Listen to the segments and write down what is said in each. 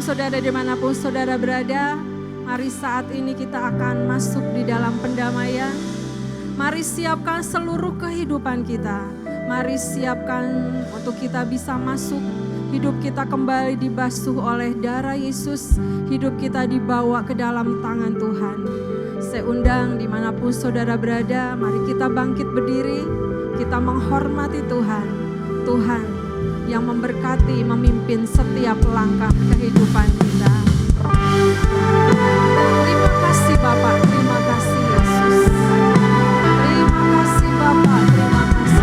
saudara dimanapun saudara berada, mari saat ini kita akan masuk di dalam pendamaian. Mari siapkan seluruh kehidupan kita. Mari siapkan untuk kita bisa masuk. Hidup kita kembali dibasuh oleh darah Yesus. Hidup kita dibawa ke dalam tangan Tuhan. Saya undang dimanapun saudara berada, mari kita bangkit berdiri. Kita menghormati Tuhan. Tuhan yang memberkati, memimpin setiap langkah kehidupan kita. Terima kasih Bapak, terima kasih Yesus. Terima kasih Bapak, terima kasih.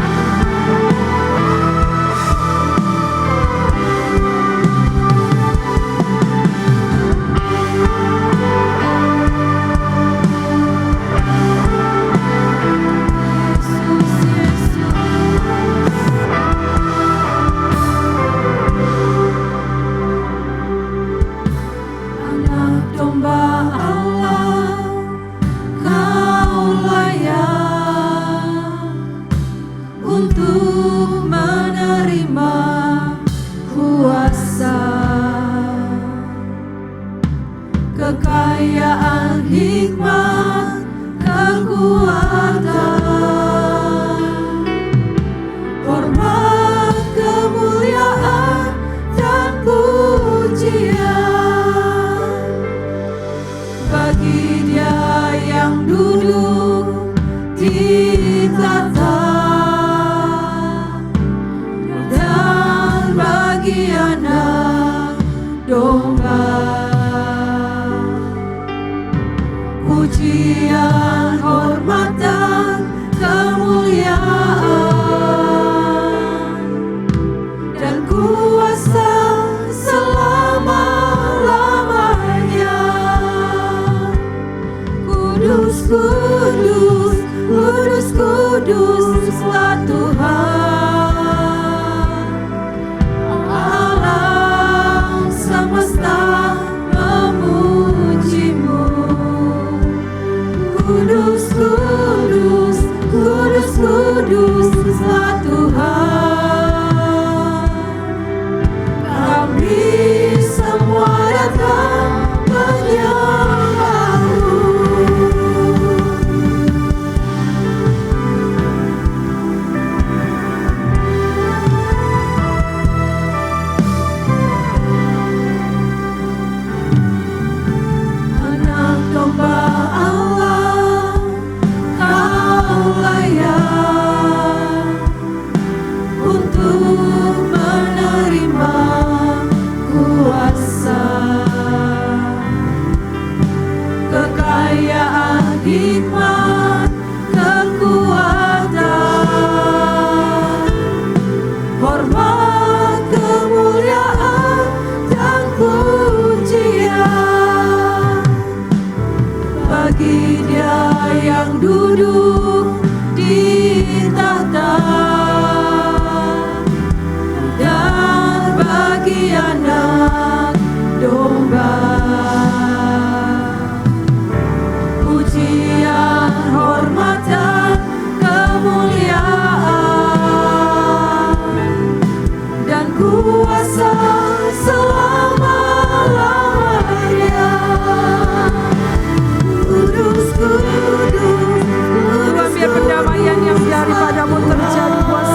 Kekayaan, hikmat, kekuatan, hormat, kemuliaan, dan pujian bagi Dia yang duduk di tahta dan bagi Anak Domba. Pujian, hormat, dan kemuliaan dan kuasa selama-lamanya. Kudus, kudus, kudus, kuduslah Tuhan alam semesta memujimu. Kudus, kudus, kudus, kuduslah Tuhan. Kami semua datang menyembah-Mu. Anak domba Allah, Kau layak untuk menerima kuasa, kekayaan, hikmat, kekuatan, hormat, kemuliaan, dan pujian bagi Dia yang duduk di tahta dan bagi Anak Domba. Pujian, hormat, dan kemuliaan dan kuasa selama-lamanya. Kudus, kudus, Tuhan, biar pendamaian yang daripada-Mu terjadi buat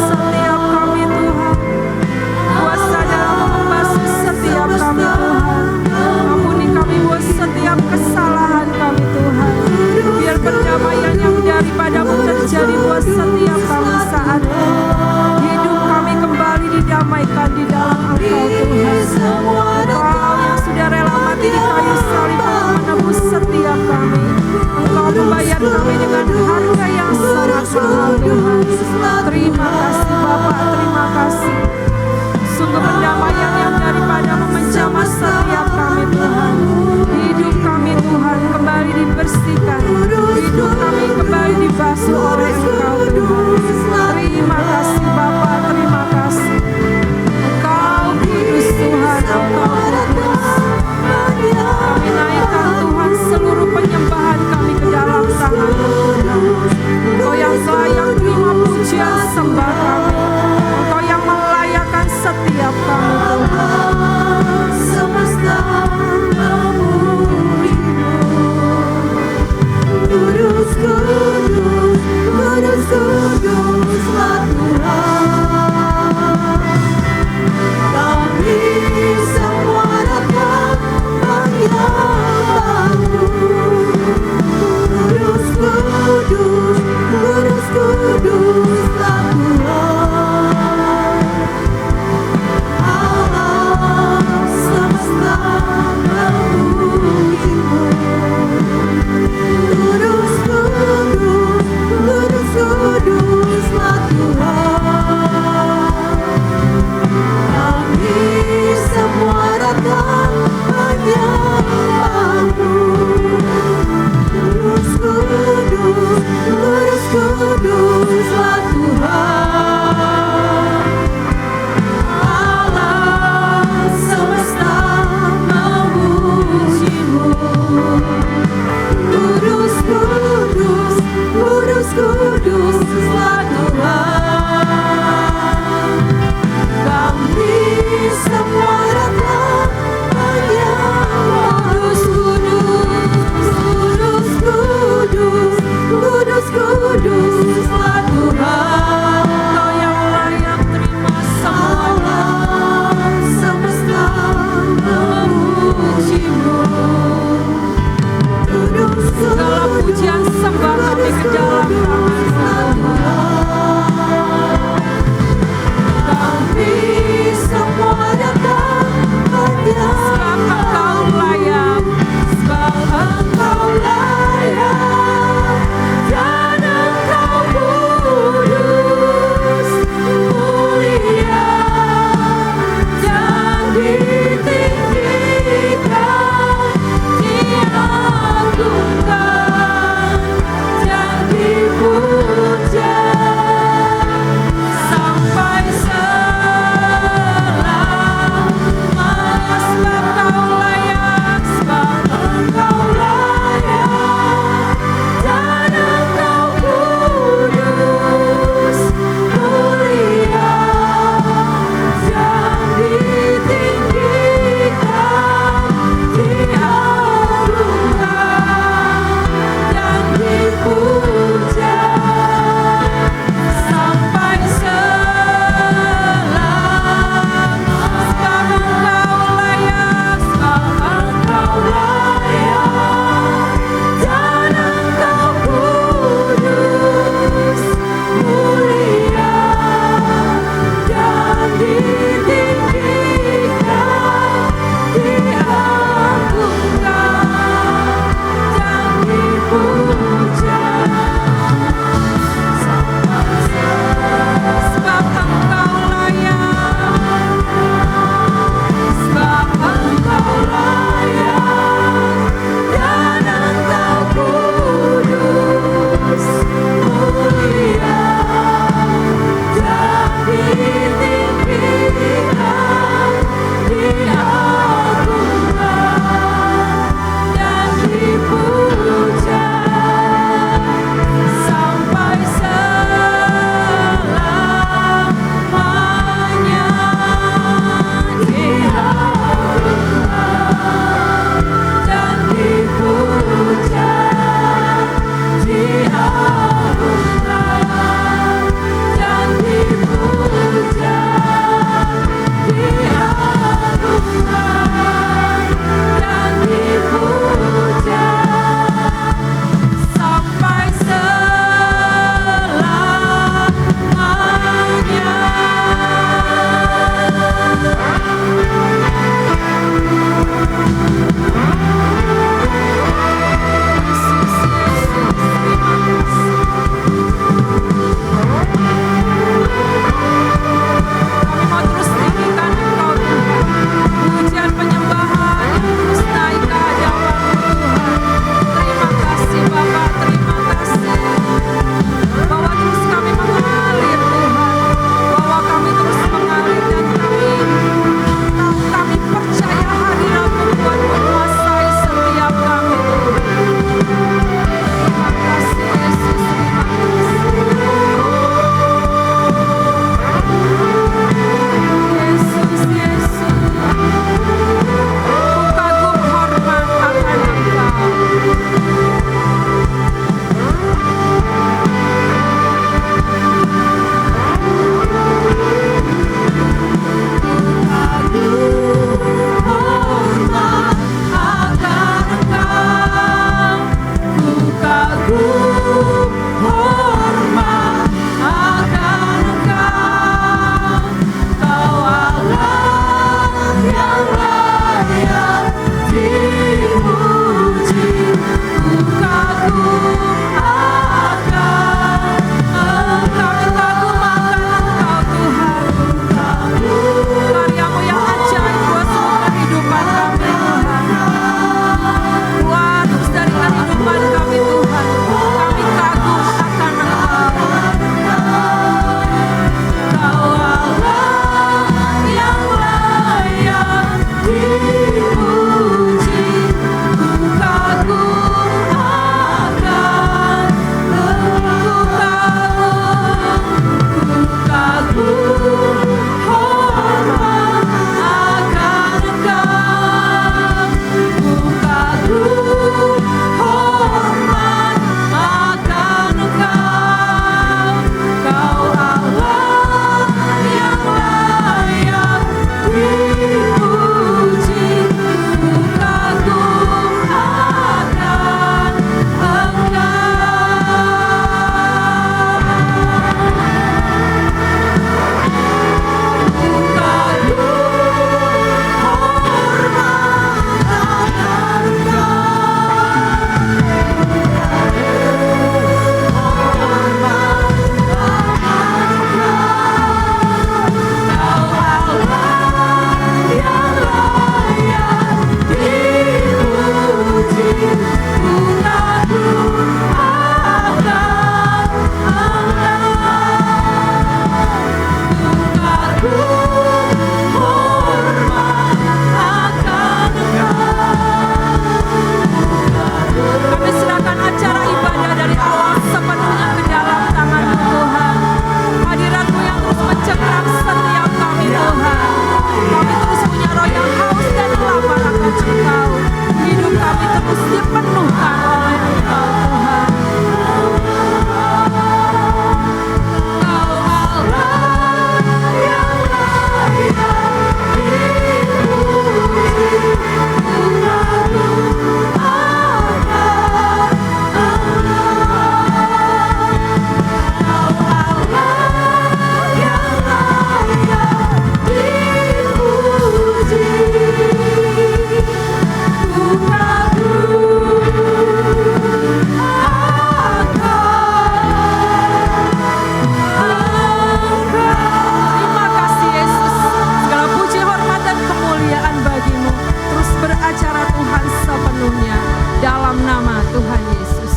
dalam nama Tuhan Yesus.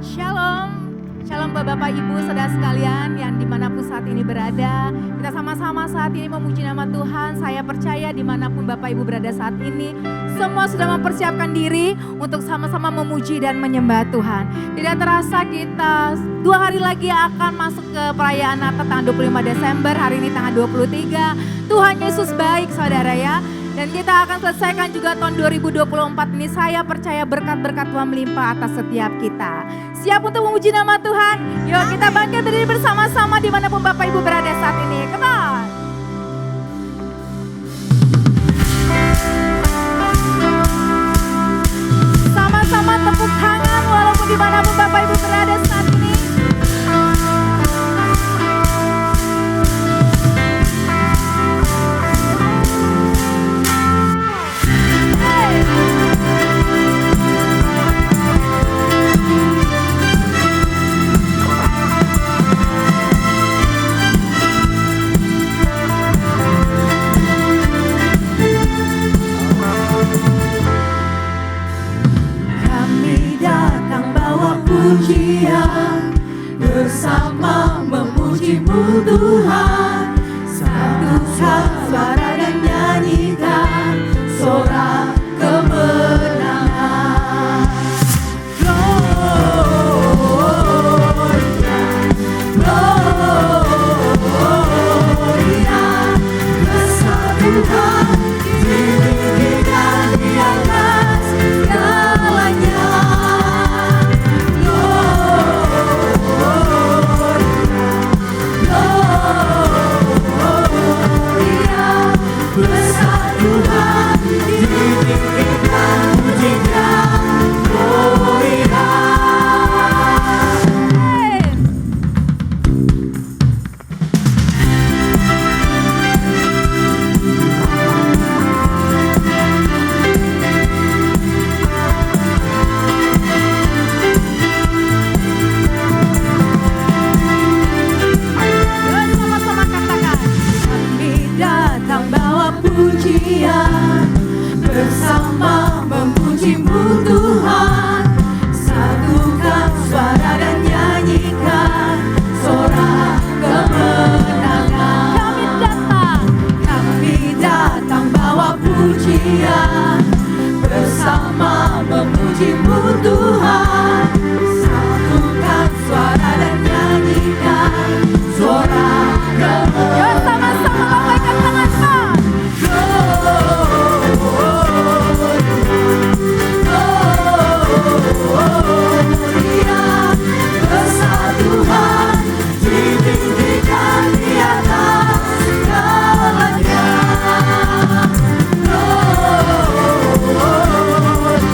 Shalom, shalom Bapak Ibu saudara sekalian yang dimanapun saat ini berada. Kita sama-sama saat ini memuji nama Tuhan. Saya percaya dimanapun Bapak Ibu berada saat ini, semua sudah mempersiapkan diri untuk sama-sama memuji dan menyembah Tuhan. Tidak terasa kita 2 hari lagi akan masuk ke perayaan Natal tanggal 25 Desember. Hari ini tanggal 23. Tuhan Yesus baik saudara ya. Dan kita akan selesaikan juga tahun 2024 ini. Saya percaya berkat-berkat Tuhan melimpah atas setiap kita. Siap untuk memuji nama Tuhan? Yuk kita bangkit berdiri bersama-sama dimanapun Bapak Ibu berada saat ini. Come on. Sama-sama tepuk tangan walaupun dimanapun Bapak Ibu berada saat ini. Pujian bersama memuji-Mu Tuhan, satukan suara dan nyanyikan sorak kemenangan. Gloria, gloria, besar Tuhan, ditinggikan di atas segalanya. Besar Tuhan, ditinggikan pujian, gloria. Sama-sama katakan, kami datang bawa pujian, bersama memuji-Mu Tuhan, satukan suara dan nyanyikan sorak kemenangan. Kami datang bawa pujian, bersama memuji-Mu Tuhan, satukan suara dan nyanyikan sorak kemenangan. Sama-sama lambaikan tangan. Gloria, besar Tuhan, ditinggikan di atas segalanya. Gloria,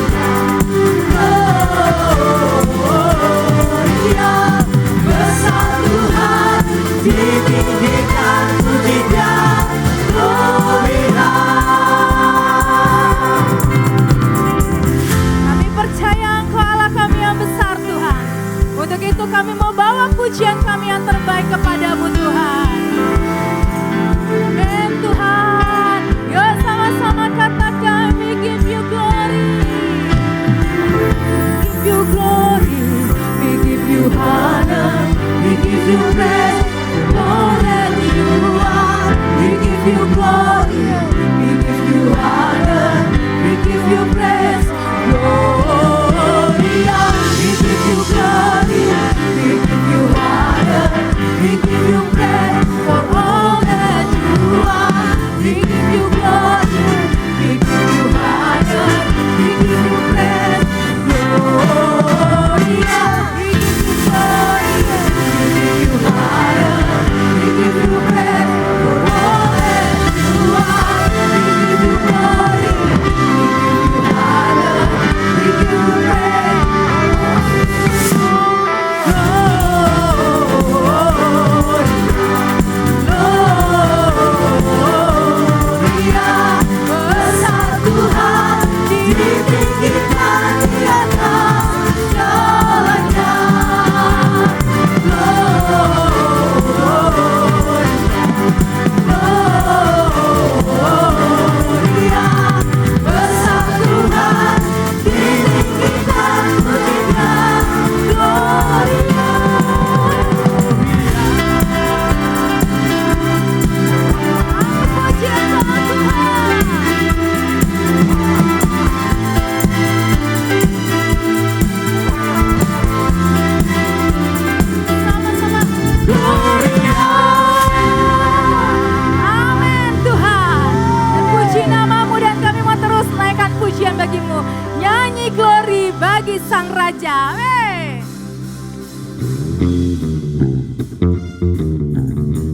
bagi Sang Raja.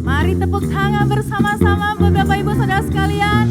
Mari tepuk tangan bersama-sama Bapak Ibu Saudara sekalian.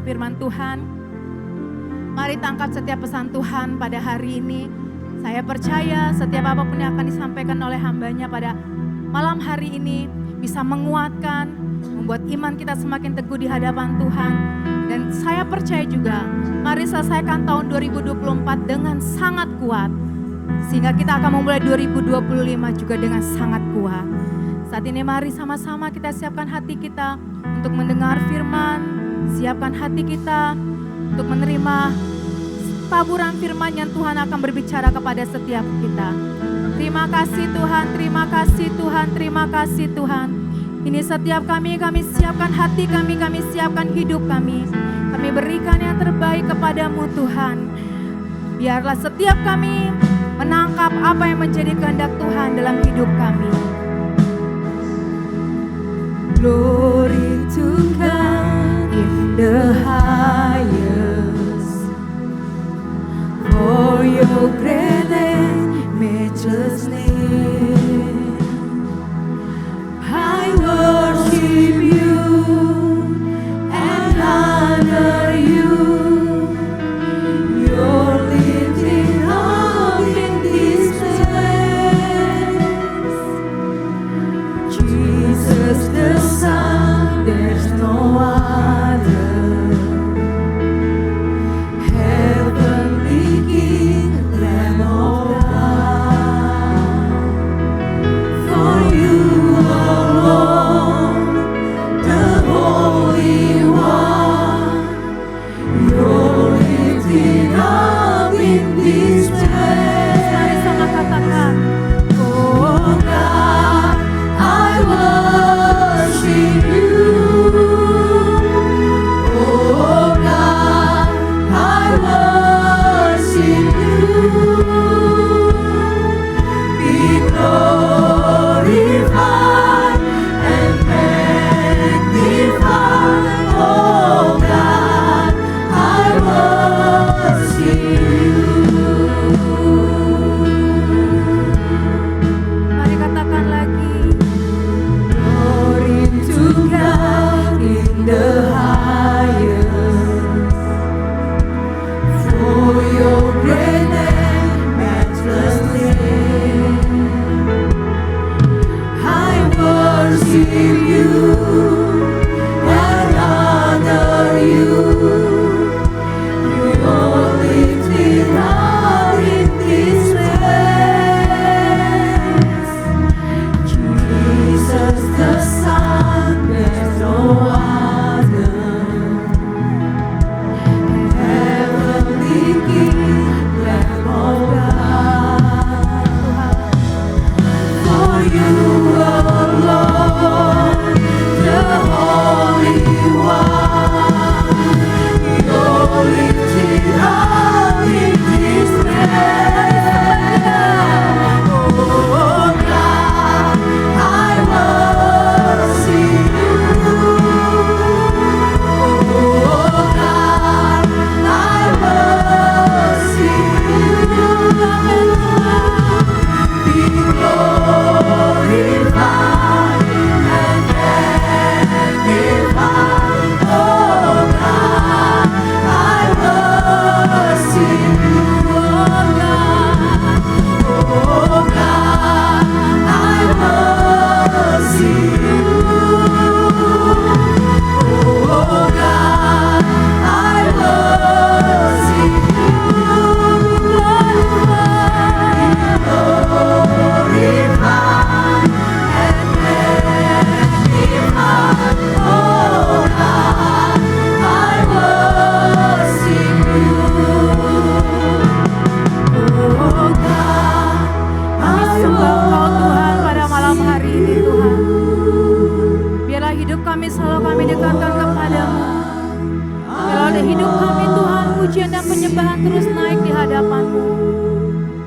Firman Tuhan. Mari tangkap setiap pesan Tuhan pada hari ini. Saya percaya setiap apapun yang akan disampaikan oleh hambanya pada malam hari ini bisa menguatkan, membuat iman kita semakin teguh di hadapan Tuhan. Dan saya percaya juga, mari selesaikan tahun 2024 dengan sangat kuat. Sehingga kita akan memulai 2025 juga dengan sangat kuat. Saat ini mari sama-sama kita siapkan hati kita untuk mendengar firman. Siapkan hati kita untuk menerima taburan firman yang Tuhan akan berbicara kepada setiap kita. Terima kasih Tuhan, terima kasih Tuhan, terima kasih Tuhan. Ini setiap kami siapkan hati kami siapkan hidup kami. Kami berikan yang terbaik kepadamu Tuhan. Biarlah setiap kami menangkap apa yang menjadi kehendak Tuhan dalam hidup kami. Glory to God in the highest, for your great and matchless name. I worship you and honor you. kami selalu kami dekatkan kepadamu. Biarlah hidup kami Tuhan, pujian dan penyembahan terus naik di hadapan-Mu.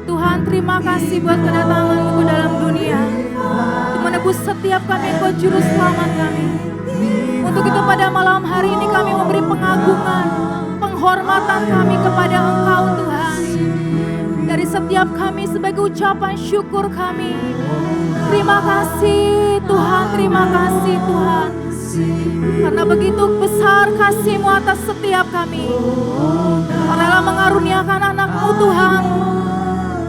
Tuhan, terima kasih buat kedatangan-Mu ke dalam dunia, untuk menebus setiap kami, Engkau juru selamat kami. Untuk itu pada malam hari ini kami memberi pengagungan, penghormatan kami kepada Engkau Tuhan. Dari setiap kami sebagai ucapan syukur kami. Terima kasih Tuhan, terima kasih Tuhan. Karena begitu besar kasih-Mu atas setiap kami. Karena mengaruniakan anak-Mu Tuhan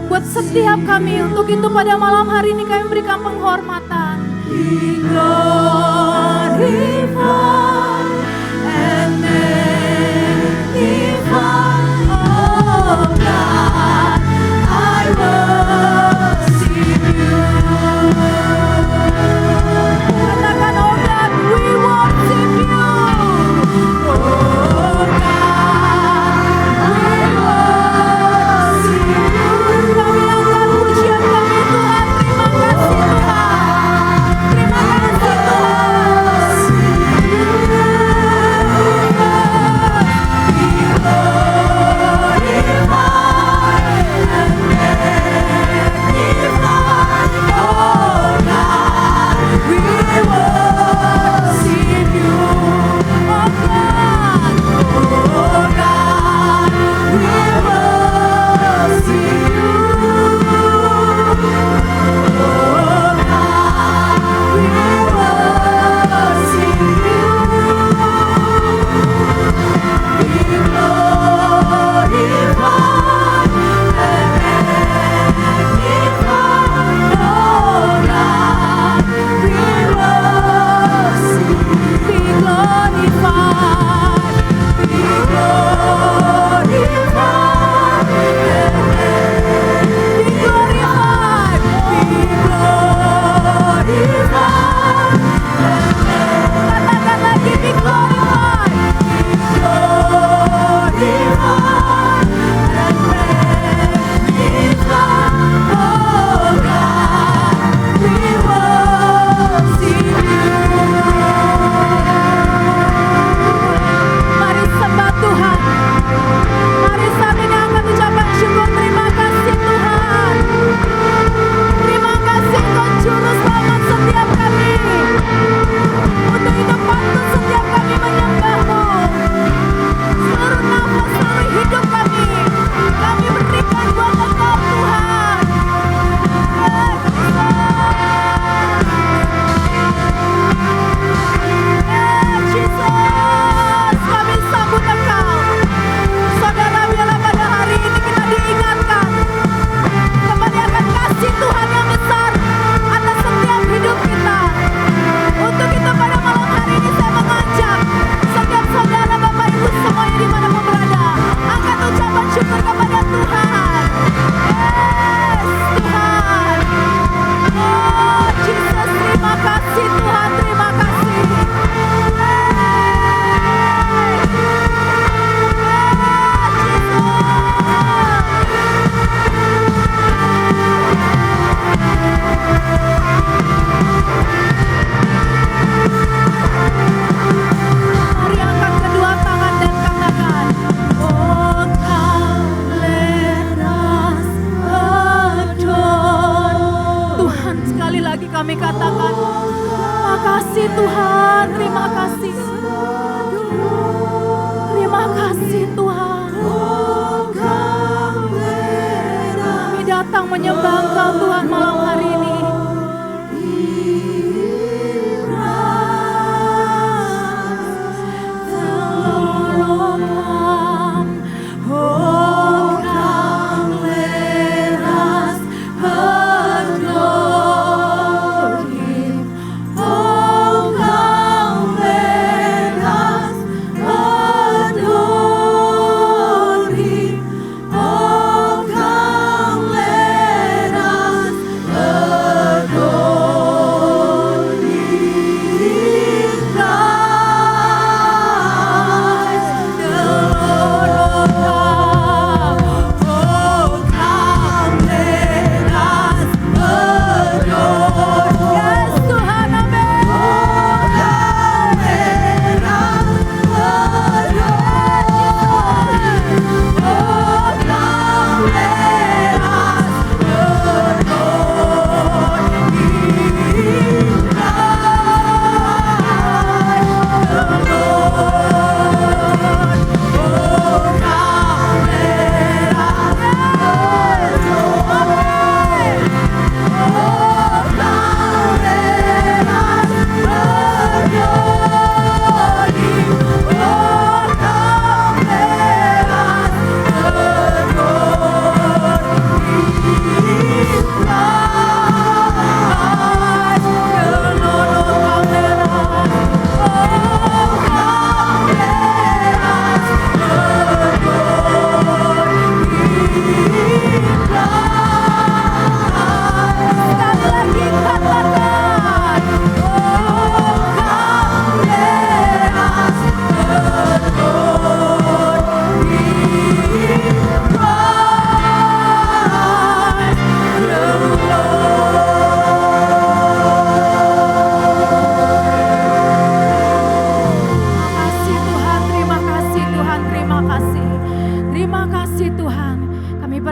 buat setiap kami. Untuk itu pada malam hari ini kami berikan penghormatan. Glorify and magnify, oh God, I worship you. Katakan, oh God, we worship you. Oh God, we worship you. Kami angkat pujian kami Tuhan, terima kasih Tuhan. Terima kasih Tuhan.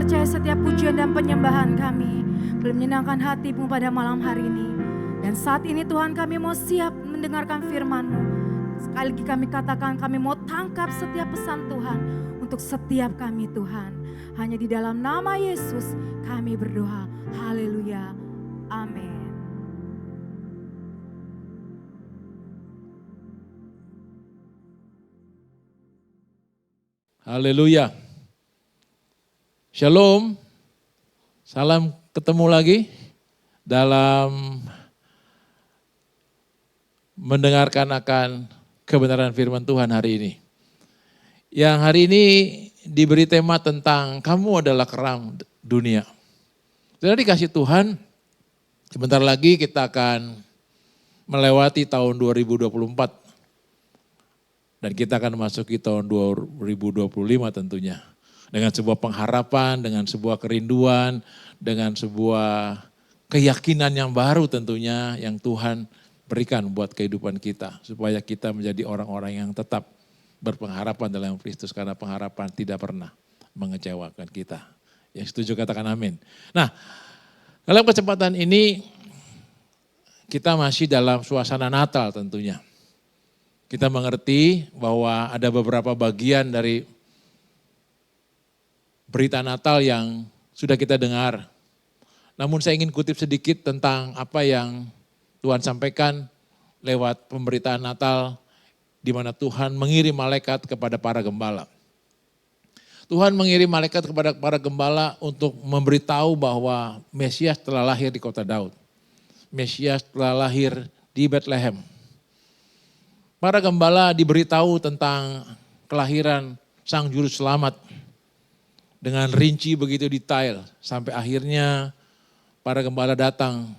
percaya setiap pujian dan penyembahan kami boleh menyenangkan hati-Mu pada malam hari ini. Dan saat ini Tuhan, kami mau siap mendengarkan firman-Mu. Sekali lagi kami katakan, kami mau tangkap setiap pesan Tuhan untuk setiap kami Tuhan. Hanya di dalam nama Yesus kami berdoa. Haleluya. Amin. Haleluya. Shalom. Salam ketemu lagi dalam mendengarkan akan kebenaran firman Tuhan hari ini. Yang hari ini diberi tema tentang kamu adalah kerang dunia. Sudah dikasih Tuhan, sebentar lagi kita akan melewati tahun 2024. Dan kita akan memasuki tahun 2025 tentunya. Dengan sebuah pengharapan, dengan sebuah kerinduan, dengan sebuah keyakinan yang baru tentunya yang Tuhan berikan buat kehidupan kita. Supaya kita menjadi orang-orang yang tetap berpengharapan dalam Kristus. Karena pengharapan tidak pernah mengecewakan kita. Yang setuju katakan amin. Nah, dalam kesempatan ini kita masih dalam suasana Natal tentunya. Kita mengerti bahwa ada beberapa bagian dari berita Natal yang sudah kita dengar. Namun saya ingin kutip sedikit tentang apa yang Tuhan sampaikan lewat pemberitaan Natal di mana Tuhan mengirim malaikat kepada para gembala. Tuhan mengirim malaikat kepada para gembala untuk memberitahu bahwa Mesias telah lahir di kota Daud. Mesias telah lahir di Bethlehem. Para gembala diberitahu tentang kelahiran Sang Juru Selamat dengan rinci begitu detail. Sampai akhirnya para gembala datang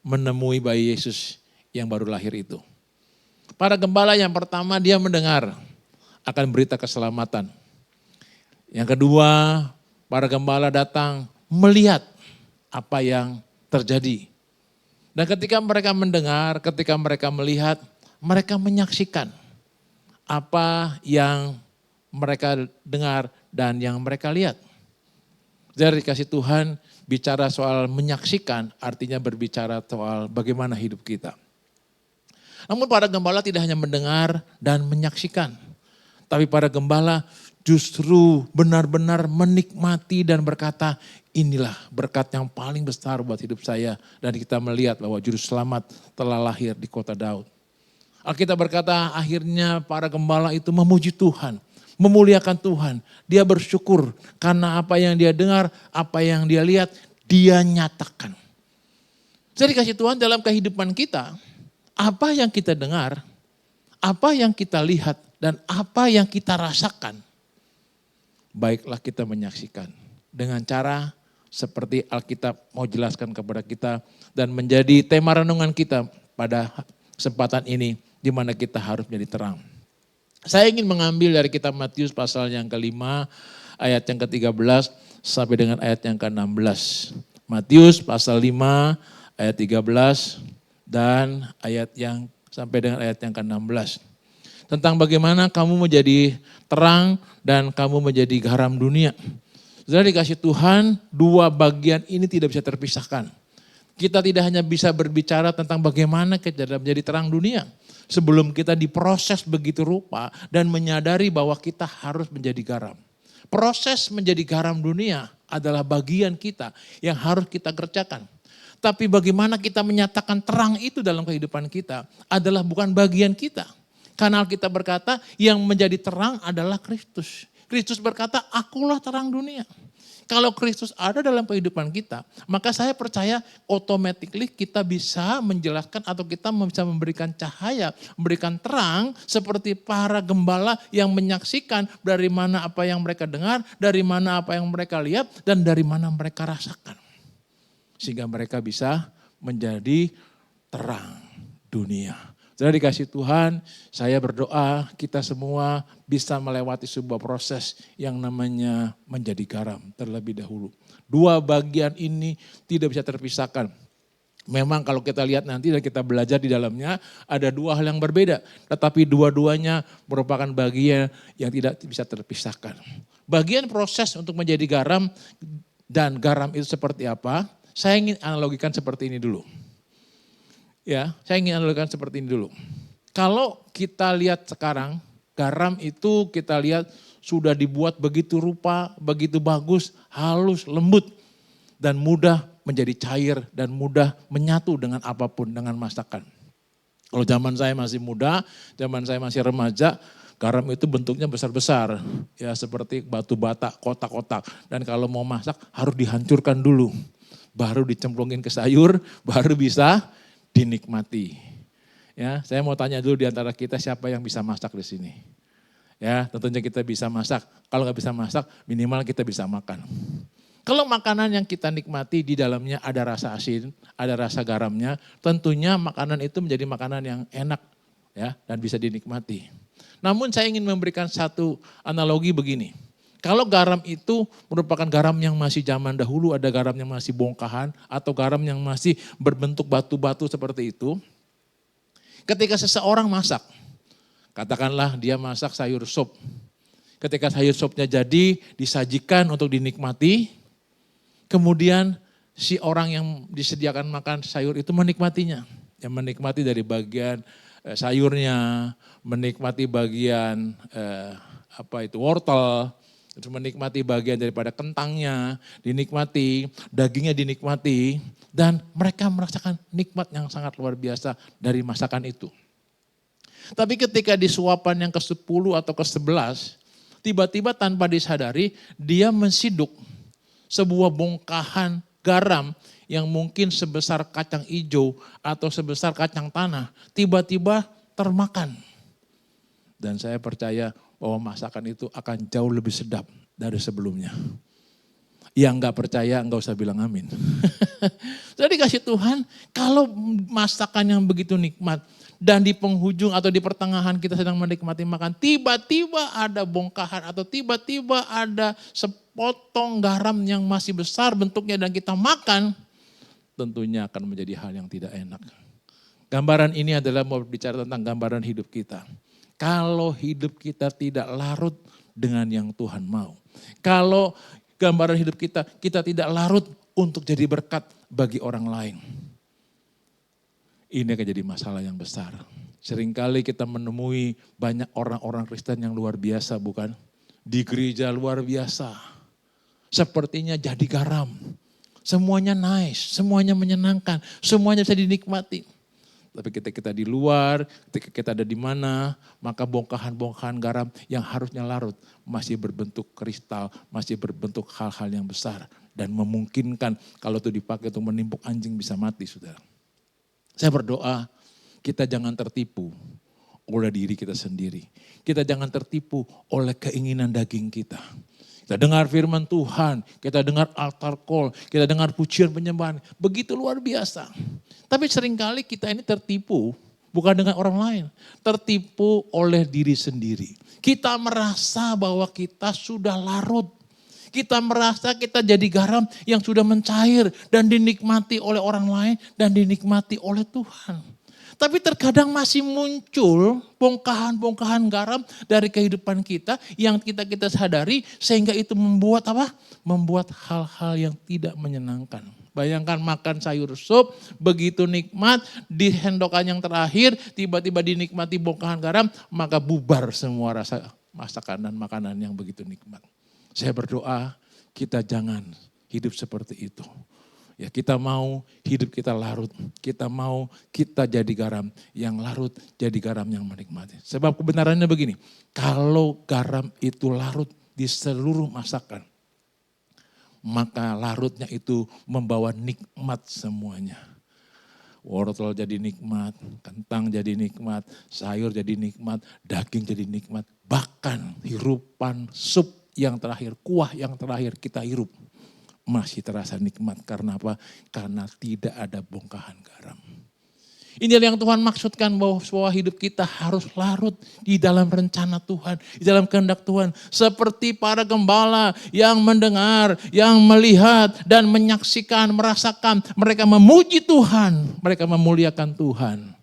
menemui bayi Yesus yang baru lahir itu. Para gembala yang pertama dia mendengar akan berita keselamatan. Yang kedua para gembala datang melihat apa yang terjadi. Dan ketika mereka mendengar, ketika mereka melihat, mereka menyaksikan apa yang mereka dengar dan yang mereka lihat. Dari kasih Tuhan bicara soal menyaksikan artinya berbicara soal bagaimana hidup kita. Namun para gembala tidak hanya mendengar dan menyaksikan. Tapi para gembala justru benar-benar menikmati dan berkata, inilah berkat yang paling besar buat hidup saya. Dan kita melihat bahwa Juru Selamat telah lahir di kota Daud. Alkitab berkata akhirnya para gembala itu memuji Tuhan, memuliakan Tuhan. Dia bersyukur karena apa yang dia dengar, apa yang dia lihat, dia nyatakan. Jadi kasih Tuhan dalam kehidupan kita, apa yang kita dengar, apa yang kita lihat, dan apa yang kita rasakan, baiklah kita menyaksikan. Dengan cara seperti Alkitab mau jelaskan kepada kita dan menjadi tema renungan kita pada kesempatan ini, di mana kita harus menjadi terang. Saya ingin mengambil dari kitab Matius pasal yang ke-5, ayat yang ke-13 sampai dengan ayat yang ke-16. Matius pasal 5, ayat 13 dan ayat yang sampai dengan ayat yang ke-16. Tentang bagaimana kamu menjadi terang dan kamu menjadi garam dunia. Saudara dikasih Tuhan, dua bagian ini tidak bisa terpisahkan. Kita tidak hanya bisa berbicara tentang bagaimana kita menjadi terang dunia. Sebelum kita diproses begitu rupa dan menyadari bahwa kita harus menjadi garam. Proses menjadi garam dunia adalah bagian kita yang harus kita kerjakan. Tapi bagaimana kita menyatakan terang itu dalam kehidupan kita adalah bukan bagian kita. Karena Alkitab berkata yang menjadi terang adalah Kristus. Kristus berkata akulah terang dunia. Kalau Kristus ada dalam kehidupan kita, maka saya percaya automatically kita bisa menjelaskan atau kita bisa memberikan cahaya, memberikan terang seperti para gembala yang menyaksikan dari mana apa yang mereka dengar, dari mana apa yang mereka lihat, dan dari mana mereka rasakan. Sehingga mereka bisa menjadi terang dunia. Jadi dikasih Tuhan, saya berdoa kita semua bisa melewati sebuah proses yang namanya menjadi garam terlebih dahulu. Dua bagian ini tidak bisa terpisahkan. Memang kalau kita lihat nanti dan kita belajar di dalamnya ada dua hal yang berbeda. Tetapi dua-duanya merupakan bagian yang tidak bisa terpisahkan. Bagian proses untuk menjadi garam dan garam itu seperti apa, saya ingin analogikan seperti ini dulu. Ya, saya ingin analogikan seperti ini dulu. Kalau kita lihat sekarang, garam itu kita lihat sudah dibuat begitu rupa, begitu bagus, halus, lembut, dan mudah menjadi cair dan mudah menyatu dengan apapun, dengan masakan. Kalau zaman saya masih muda, zaman saya masih remaja, garam itu bentuknya besar-besar, ya seperti batu bata, kotak-kotak. Dan kalau mau masak harus dihancurkan dulu, baru dicemplungin ke sayur, baru bisa dinikmati. Ya, saya mau tanya dulu di antara kita siapa yang bisa masak di sini. Ya, tentunya kita bisa masak. Kalau nggak bisa masak, minimal kita bisa makan. Kalau makanan yang kita nikmati di dalamnya ada rasa asin, ada rasa garamnya, tentunya makanan itu menjadi makanan yang enak ya dan bisa dinikmati. Namun saya ingin memberikan satu analogi begini. Kalau garam itu merupakan garam yang masih zaman dahulu, ada garam yang masih bongkahan atau garam yang masih berbentuk batu-batu seperti itu. Ketika seseorang masak, katakanlah dia masak sayur sop. Ketika sayur sopnya jadi, disajikan untuk dinikmati. Kemudian si orang yang disediakan makan sayur itu menikmatinya. Yang menikmati dari bagian sayurnya, menikmati bagian wortel, terus menikmati bagian daripada kentangnya, dinikmati, dagingnya dinikmati. Dan mereka merasakan nikmat yang sangat luar biasa dari masakan itu. Tapi ketika di suapan yang ke-10 atau ke-11, tiba-tiba tanpa disadari dia mensiduk sebuah bongkahan garam yang mungkin sebesar kacang hijau atau sebesar kacang tanah, tiba-tiba termakan. Dan saya percaya bahwa masakan itu akan jauh lebih sedap dari sebelumnya. Yang gak percaya gak usah bilang amin. Jadi kasih Tuhan, kalau masakan yang begitu nikmat dan di penghujung atau di pertengahan kita sedang menikmati makan, tiba-tiba ada bongkahan atau tiba-tiba ada sepotong garam yang masih besar bentuknya dan kita makan, tentunya akan menjadi hal yang tidak enak. Gambaran ini adalah mau bicara tentang gambaran hidup kita. Kalau hidup kita tidak larut dengan yang Tuhan mau. Kalau gambaran hidup kita tidak larut untuk jadi berkat bagi orang lain. Ini akan jadi masalah yang besar. Seringkali kita menemui banyak orang-orang Kristen yang luar biasa, bukan? Di gereja luar biasa. Sepertinya jadi garam. Semuanya nice, semuanya menyenangkan, semuanya bisa dinikmati. Tapi ketika kita di luar, ketika kita ada di mana, maka bongkahan-bongkahan garam yang harusnya larut masih berbentuk kristal, masih berbentuk hal-hal yang besar. Dan memungkinkan kalau itu dipakai untuk menimpuk anjing bisa mati, saudara. Saya berdoa kita jangan tertipu oleh diri kita sendiri. Kita jangan tertipu oleh keinginan daging kita. Kita dengar firman Tuhan, kita dengar altar call, kita dengar pujian penyembahan. Begitu luar biasa. Tapi seringkali kita ini tertipu bukan dengan orang lain. Tertipu oleh diri sendiri. Kita merasa bahwa kita sudah larut. Kita merasa kita jadi garam yang sudah mencair dan dinikmati oleh orang lain dan dinikmati oleh Tuhan. Tapi terkadang masih muncul bongkahan-bongkahan garam dari kehidupan kita yang kita sadari sehingga itu membuat apa? Membuat hal-hal yang tidak menyenangkan. Bayangkan makan sayur sup begitu nikmat di hendokan yang terakhir tiba-tiba dinikmati bongkahan garam maka bubar semua rasa masakan dan makanan yang begitu nikmat. Saya berdoa kita jangan hidup seperti itu. Ya kita mau hidup kita larut, kita mau kita jadi garam yang larut, jadi garam yang menikmati. Sebab kebenarannya begini, kalau garam itu larut di seluruh masakan, maka larutnya itu membawa nikmat semuanya. Wortel jadi nikmat, kentang jadi nikmat, sayur jadi nikmat, daging jadi nikmat. Bahkan hirupan sup yang terakhir, kuah yang terakhir kita hirup. Masih terasa nikmat karena apa? Karena tidak ada bongkahan garam. Inilah yang Tuhan maksudkan bahwa hidup kita harus larut di dalam rencana Tuhan, di dalam kehendak Tuhan. Seperti para gembala yang mendengar, yang melihat dan menyaksikan, merasakan. Mereka memuji Tuhan, mereka memuliakan Tuhan.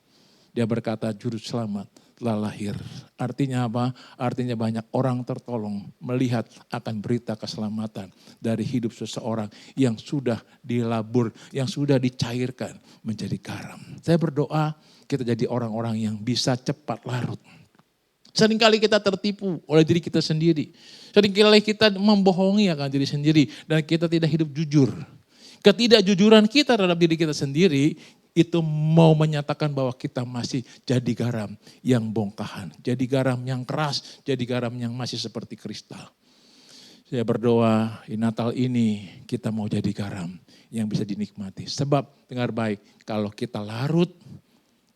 Dia berkata, juru selamat telah lahir. Artinya apa? Artinya banyak orang tertolong melihat akan berita keselamatan dari hidup seseorang yang sudah dilabur, yang sudah dicairkan menjadi garam. Saya berdoa kita jadi orang-orang yang bisa cepat larut. Seringkali kita tertipu oleh diri kita sendiri. Seringkali kita membohongi akan diri sendiri dan kita tidak hidup jujur. Ketidakjujuran kita terhadap diri kita sendiri itu mau menyatakan bahwa kita masih jadi garam yang bongkahan. Jadi garam yang keras, jadi garam yang masih seperti kristal. Saya berdoa di Natal ini kita mau jadi garam yang bisa dinikmati. Sebab dengar baik, kalau kita larut,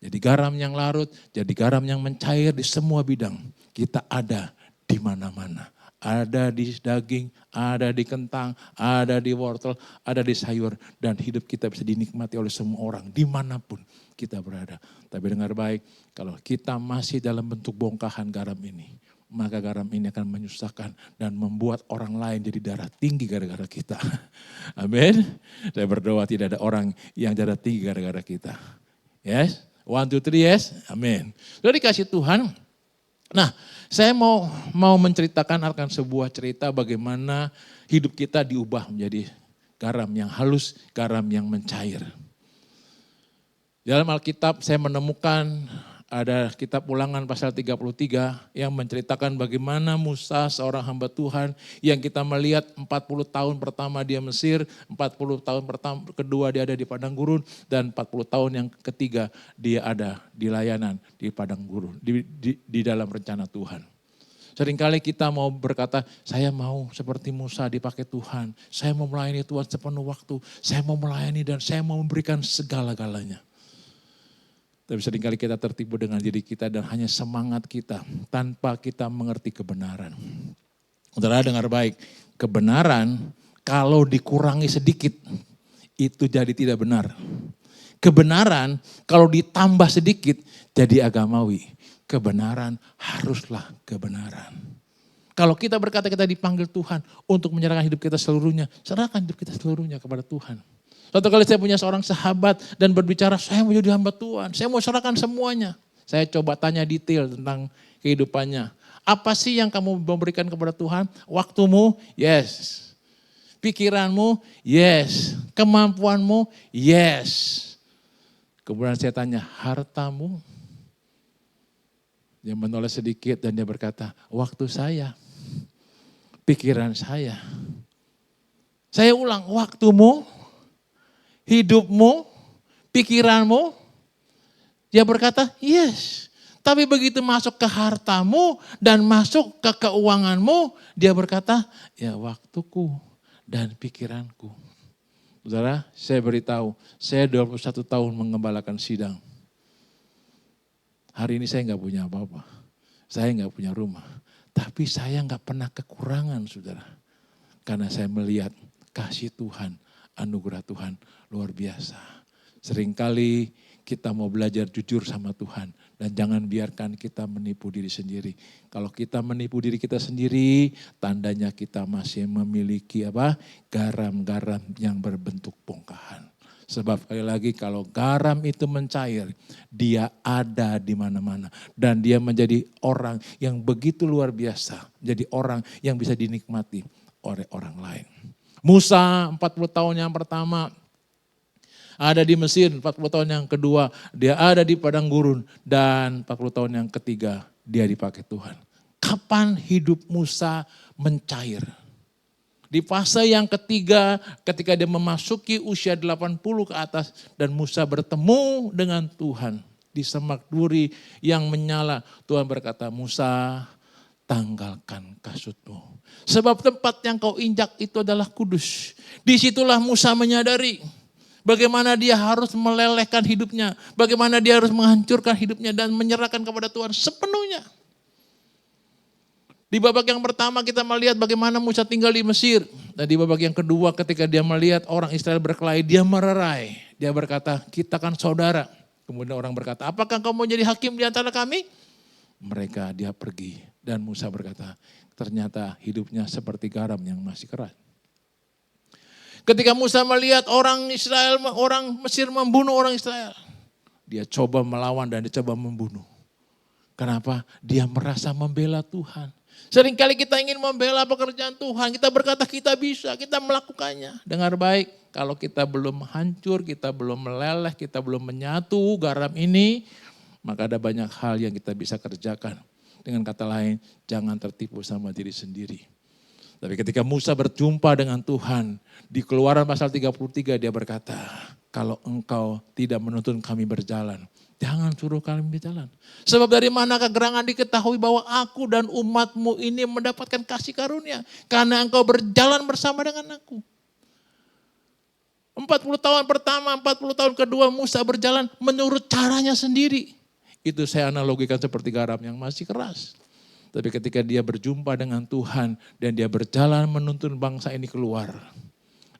jadi garam yang larut, jadi garam yang mencair di semua bidang. Kita ada di mana-mana. Ada di daging, ada di kentang, ada di wortel, ada di sayur. Dan hidup kita bisa dinikmati oleh semua orang, dimanapun kita berada. Tapi dengar baik, kalau kita masih dalam bentuk bongkahan garam ini, maka garam ini akan menyusahkan dan membuat orang lain jadi darah tinggi gara-gara kita. Amin. Saya berdoa tidak ada orang yang darah tinggi gara-gara kita. Yes, 1, 2, 3, yes, amin. Sudah dikasih Tuhan. Nah, saya mau menceritakan akan sebuah cerita bagaimana hidup kita diubah menjadi garam yang halus, garam yang mencair. Dalam Alkitab saya menemukan ada kitab Ulangan pasal 33 yang menceritakan bagaimana Musa seorang hamba Tuhan yang kita melihat 40 tahun pertama dia Mesir, 40 tahun kedua dia ada di padang gurun, dan 40 tahun yang ketiga dia ada di layanan di padang gurun, di dalam rencana Tuhan. Seringkali kita mau berkata, saya mau seperti Musa dipakai Tuhan, saya mau melayani Tuhan sepenuh waktu, saya mau melayani dan saya mau memberikan segala-galanya. Tapi seringkali kita tertipu dengan diri kita dan hanya semangat kita tanpa kita mengerti kebenaran. Saudara dengar baik, kebenaran kalau dikurangi sedikit itu jadi tidak benar. Kebenaran kalau ditambah sedikit jadi agamawi. Kebenaran haruslah kebenaran. Kalau kita berkata kita dipanggil Tuhan untuk menyerahkan hidup kita seluruhnya, serahkan hidup kita seluruhnya kepada Tuhan. Suatu kali saya punya seorang sahabat dan berbicara, saya mau jadi hamba Tuhan, saya mau serahkan semuanya. Saya coba tanya detail tentang kehidupannya. Apa sih yang kamu memberikan kepada Tuhan? Waktumu? Yes. Pikiranmu? Yes. Kemampuanmu? Yes. Kemudian saya tanya, hartamu? Dia menoleh sedikit dan dia berkata, waktu saya, pikiran saya. Saya ulang, waktumu, hidupmu, pikiranmu. Dia berkata, yes. Tapi begitu masuk ke hartamu dan masuk ke keuanganmu, dia berkata, ya waktuku dan pikiranku. Saudara, saya beritahu, saya 21 tahun mengembalakan sidang. Hari ini saya nggak punya apa-apa, saya nggak punya rumah. Tapi saya nggak pernah kekurangan, saudara. Karena saya melihat kasih Tuhan, anugerah Tuhan luar biasa. Seringkali kita mau belajar jujur sama Tuhan dan jangan biarkan kita menipu diri sendiri. Kalau kita menipu diri kita sendiri, tandanya kita masih memiliki garam-garam yang berbentuk bongkahan. Sebab sekali lagi kalau garam itu mencair, dia ada di mana-mana. Dan dia menjadi orang yang begitu luar biasa. Menjadi orang yang bisa dinikmati oleh orang lain. Musa 40 tahun yang pertama ada di Mesir, 40 tahun yang kedua dia ada di padang gurun. Dan 40 tahun yang ketiga dia dipakai Tuhan. Kapan hidup Musa mencair? Di fase yang ketiga ketika dia memasuki usia 80 ke atas dan Musa bertemu dengan Tuhan di semak duri yang menyala. Tuhan berkata, Musa tanggalkan kasutmu. Sebab tempat yang kau injak itu adalah kudus. Disitulah Musa menyadari bagaimana dia harus melelehkan hidupnya. Bagaimana dia harus menghancurkan hidupnya dan menyerahkan kepada Tuhan sepenuhnya. Di babak yang pertama kita melihat bagaimana Musa tinggal di Mesir. Dan di babak yang kedua ketika dia melihat orang Israel berkelahi, dia mererai. Dia berkata, kita kan saudara. Kemudian orang berkata, apakah kau mau jadi hakim di antara kami? Dia pergi. Dan Musa berkata, ternyata hidupnya seperti garam yang masih keras. Ketika Musa melihat orang Mesir membunuh orang Israel. Dia coba melawan dan dia coba membunuh. Kenapa? Dia merasa membela Tuhan. Seringkali kita ingin membela pekerjaan Tuhan. Kita berkata kita bisa, kita melakukannya. Dengar baik, kalau kita belum hancur, kita belum meleleh, kita belum menyatu garam ini, maka ada banyak hal yang kita bisa kerjakan. Dengan kata lain, jangan tertipu sama diri sendiri. Tapi ketika Musa berjumpa dengan Tuhan, di Keluaran pasal 33 dia berkata, kalau engkau tidak menuntun kami berjalan, jangan suruh kami berjalan. Sebab dari mana kegerangan diketahui bahwa aku dan umatmu ini mendapatkan kasih karunia. Karena engkau berjalan bersama dengan aku. 40 tahun pertama, 40 tahun kedua Musa berjalan menurut caranya sendiri. Itu saya analogikan seperti garam yang masih keras. Tapi ketika dia berjumpa dengan Tuhan dan dia berjalan menuntun bangsa ini keluar.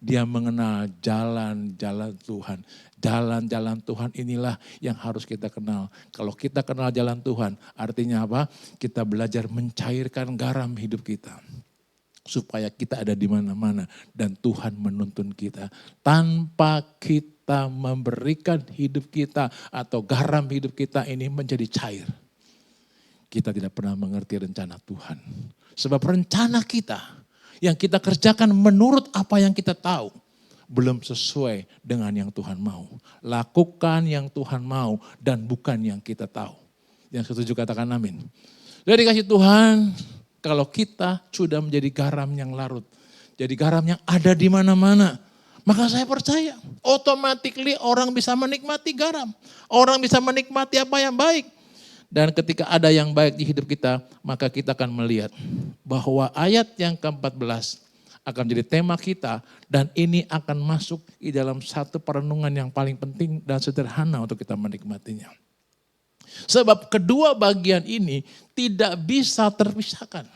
Dia mengenal jalan-jalan Tuhan. Jalan-jalan Tuhan inilah yang harus kita kenal. Kalau kita kenal jalan Tuhan, artinya apa? Kita belajar mencairkan garam hidup kita. Supaya kita ada di mana-mana dan Tuhan menuntun kita. Tanpa kita memberikan hidup kita atau garam hidup kita ini menjadi cair. Kita tidak pernah mengerti rencana Tuhan. Sebab rencana kita yang kita kerjakan menurut apa yang kita tahu. Belum sesuai dengan yang Tuhan mau. Lakukan yang Tuhan mau dan bukan yang kita tahu. Yang setuju katakan amin. Jadi kasih Tuhan, kalau kita sudah menjadi garam yang larut. Jadi garam yang ada di mana-mana. Maka saya percaya automatically orang bisa menikmati garam. Orang bisa menikmati apa yang baik. Dan ketika ada yang baik di hidup kita, maka kita akan melihat bahwa ayat yang ke-14 akan jadi tema kita dan ini akan masuk di dalam satu perenungan yang paling penting dan sederhana untuk kita menikmatinya. Sebab kedua bagian ini tidak bisa terpisahkan.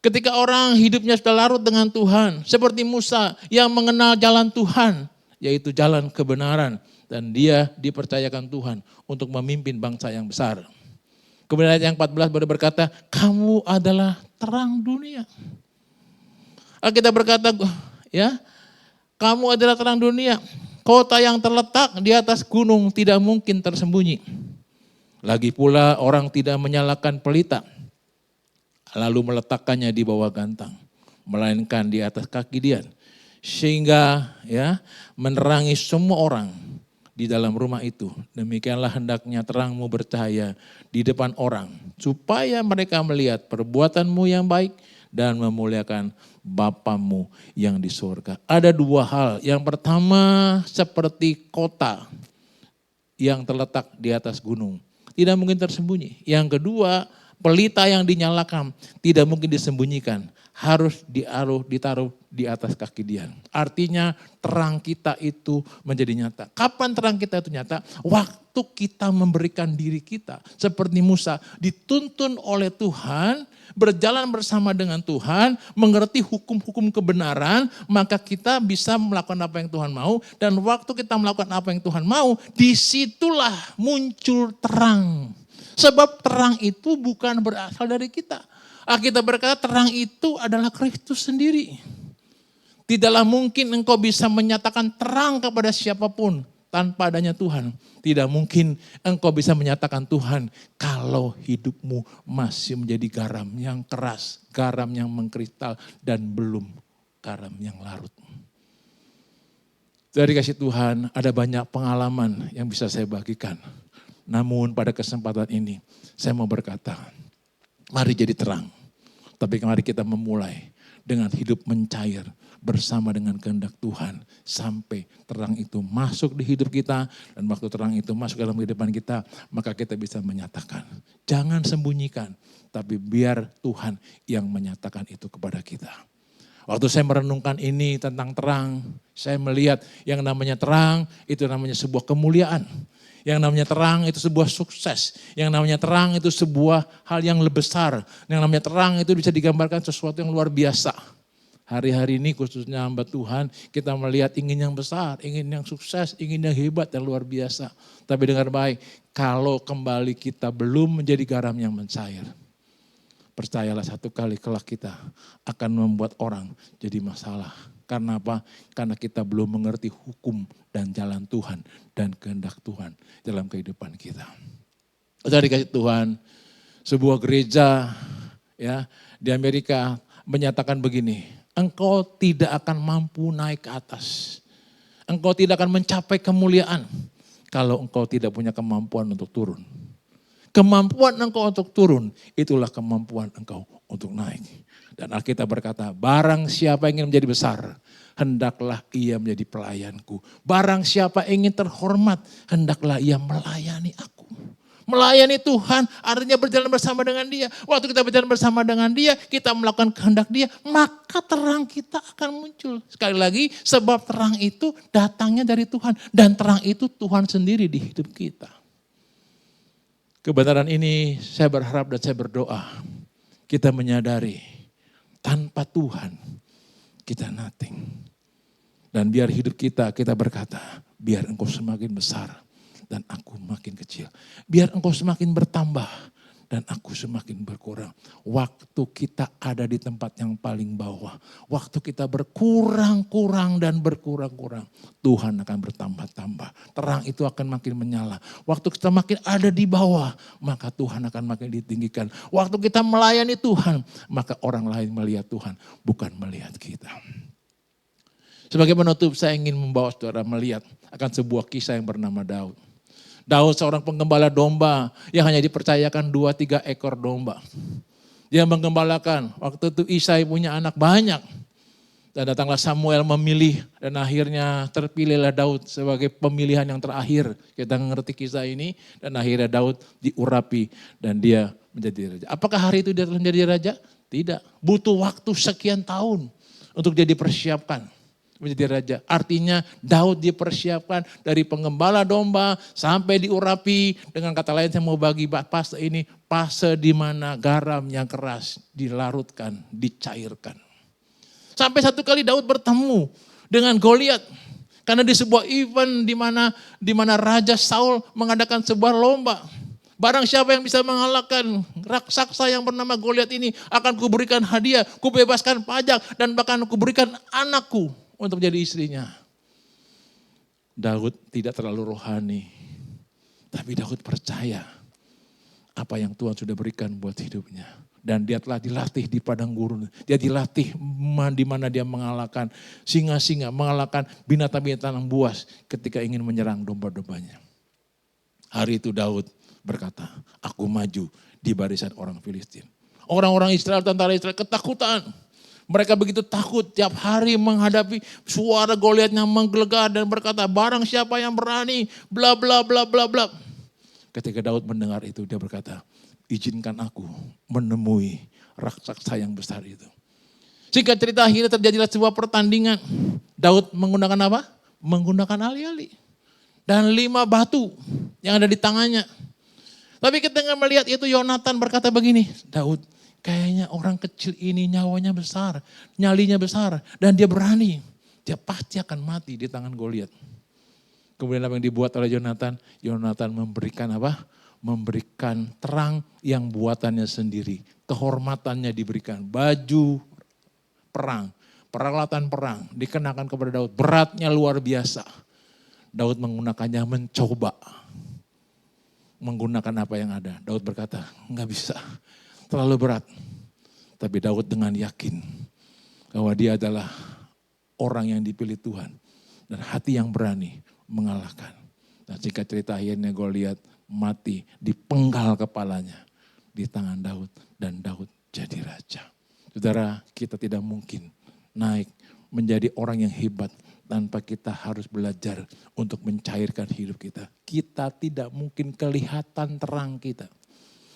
Ketika orang hidupnya sudah larut dengan Tuhan, seperti Musa yang mengenal jalan Tuhan, yaitu jalan kebenaran. Dan dia dipercayakan Tuhan untuk memimpin bangsa yang besar. Kemudian ayat yang 14 baru berkata, kamu adalah terang dunia. Kita berkata, ya, kamu adalah terang dunia. Kota yang terletak di atas gunung tidak mungkin tersembunyi. Lagi pula orang tidak menyalakan pelita, lalu meletakkannya di bawah gantang, melainkan di atas kaki dia. Sehingga ya menerangi semua orang di dalam rumah itu. Demikianlah hendaknya terangmu bercahaya di depan orang. Supaya mereka melihat perbuatanmu yang baik dan memuliakan Bapamu yang di surga. Ada dua hal. Yang pertama seperti kota yang terletak di atas gunung. Tidak mungkin tersembunyi. Yang kedua pelita yang dinyalakan tidak mungkin disembunyikan. Harus ditaruh di atas kaki dia. Artinya terang kita itu menjadi nyata. Kapan terang kita itu nyata? Waktu kita memberikan diri kita. Seperti Musa dituntun oleh Tuhan, berjalan bersama dengan Tuhan, mengerti hukum-hukum kebenaran, maka kita bisa melakukan apa yang Tuhan mau. Dan waktu kita melakukan apa yang Tuhan mau, disitulah muncul terang. Sebab terang itu bukan berasal dari kita. Kita berkata terang itu adalah Kristus sendiri. Tidaklah mungkin engkau bisa menyatakan terang kepada siapapun tanpa adanya Tuhan. Tidak mungkin engkau bisa menyatakan Tuhan kalau hidupmu masih menjadi garam yang keras, garam yang mengkristal dan belum garam yang larut. Dari kasih Tuhan ada banyak pengalaman yang bisa saya bagikan. Namun pada kesempatan ini saya mau berkata, mari jadi terang. Tapi mari kita memulai dengan hidup mencair bersama dengan kehendak Tuhan. Sampai terang itu masuk di hidup kita. Dan waktu terang itu masuk dalam kehidupan kita, maka kita bisa menyatakan. Jangan sembunyikan, tapi biar Tuhan yang menyatakan itu kepada kita. Waktu saya merenungkan ini tentang terang, saya melihat yang namanya terang itu namanya sebuah kemuliaan. Yang namanya terang itu sebuah sukses. Yang namanya terang itu sebuah hal yang lebih besar. Yang namanya terang itu bisa digambarkan sesuatu yang luar biasa. Hari-hari ini khususnya hamba Tuhan, kita melihat ingin yang besar, ingin yang sukses, ingin yang hebat dan luar biasa. Tapi dengar baik, kalau kembali kita belum menjadi garam yang mencair, percayalah satu kali kelak kita akan membuat orang jadi masalah. Karena apa? Karena kita belum mengerti hukum dan jalan Tuhan dan kehendak Tuhan dalam kehidupan kita. Saudara dikasih Tuhan, sebuah gereja ya di Amerika menyatakan begini, engkau tidak akan mampu naik ke atas. Engkau tidak akan mencapai kemuliaan kalau engkau tidak punya kemampuan untuk turun. Kemampuan engkau untuk turun, itulah kemampuan engkau untuk naik. Dan Alkitab berkata, barang siapa ingin menjadi besar, hendaklah ia menjadi pelayanku. Barang siapa ingin terhormat, hendaklah ia melayani aku. Melayani Tuhan artinya berjalan bersama dengan Dia. Waktu kita berjalan bersama dengan Dia, kita melakukan kehendak Dia, maka terang kita akan muncul. Sekali lagi, sebab terang itu datangnya dari Tuhan. Dan terang itu Tuhan sendiri di hidup kita. Kebenaran ini saya berharap dan saya berdoa, kita menyadari tanpa Tuhan kita nothing. Dan biar hidup kita berkata, biar engkau semakin besar dan aku makin kecil. Biar engkau semakin bertambah dan aku semakin berkurang. Waktu kita ada di tempat yang paling bawah, waktu kita berkurang-kurang dan berkurang-kurang, Tuhan akan bertambah-tambah. Terang itu akan makin menyala. Waktu kita makin ada di bawah, maka Tuhan akan makin ditinggikan. Waktu kita melayani Tuhan, maka orang lain melihat Tuhan, bukan melihat kita. Sebagai penutup, saya ingin membawa saudara melihat akan sebuah kisah yang bernama Daud. Daud seorang penggembala domba yang hanya dipercayakan 2-3 ekor domba. Dia menggembalakan, waktu itu Isai punya anak banyak. Dan datanglah Samuel memilih dan akhirnya terpilihlah Daud sebagai pemilihan yang terakhir. Kita mengerti kisah ini dan akhirnya Daud diurapi dan dia menjadi raja. Apakah hari itu dia telah menjadi raja? Tidak, butuh waktu sekian tahun untuk dia dipersiapkan menjadi raja. Artinya Daud dipersiapkan dari penggembala domba sampai diurapi. Dengan kata lain saya mau bagi fase ini, fase di mana garam yang keras dilarutkan, dicairkan. Sampai satu kali Daud bertemu dengan Goliat. Karena di sebuah event di mana Raja Saul mengadakan sebuah lomba. Barang siapa yang bisa mengalahkan raksasa yang bernama Goliat ini, akan kuberikan hadiah, kubebaskan pajak, dan bahkan kuberikan anakku untuk menjadi istrinya. Daud tidak terlalu rohani, tapi Daud percaya apa yang Tuhan sudah berikan buat hidupnya. Dan dia telah dilatih di padang gurun. Dia dilatih di mana dia mengalahkan singa-singa, mengalahkan binatang-binatang buas ketika ingin menyerang domba-dombanya. Hari itu Daud berkata, aku maju di barisan orang Filistin. Orang-orang Israel, tentara Israel ketakutan. Mereka begitu takut tiap hari menghadapi suara Goliat yang menggelegar dan berkata, barang siapa yang berani, bla bla bla bla bla. Ketika Daud mendengar itu dia berkata, izinkan aku menemui raksasa yang besar itu. Singkat cerita akhirnya terjadilah sebuah pertandingan. Daud menggunakan apa? Menggunakan alih-alih. Dan 5 batu yang ada di tangannya. Tapi ketika melihat itu Yonatan berkata begini, Daud, kayaknya orang kecil ini nyawanya besar, nyalinya besar, dan dia berani. Dia pasti akan mati di tangan Goliat. Kemudian apa yang dibuat oleh Yonatan? Yonatan memberikan apa? Memberikan terang yang buatannya sendiri. Kehormatannya diberikan. Baju perang, peralatan perang dikenakan kepada Daud. Beratnya luar biasa. Daud menggunakannya mencoba. Menggunakan apa yang ada. Daud berkata, enggak bisa. Terlalu berat. Tapi Daud dengan yakin bahwa dia adalah orang yang dipilih Tuhan. Dan hati yang berani mengalahkan. Dan singkat cerita akhirnya Goliat mati, dipenggal kepalanya di tangan Daud. Dan Daud jadi raja. Saudara, kita tidak mungkin naik menjadi orang yang hebat tanpa kita harus belajar untuk mencairkan hidup kita. Kita tidak mungkin kelihatan terang kita.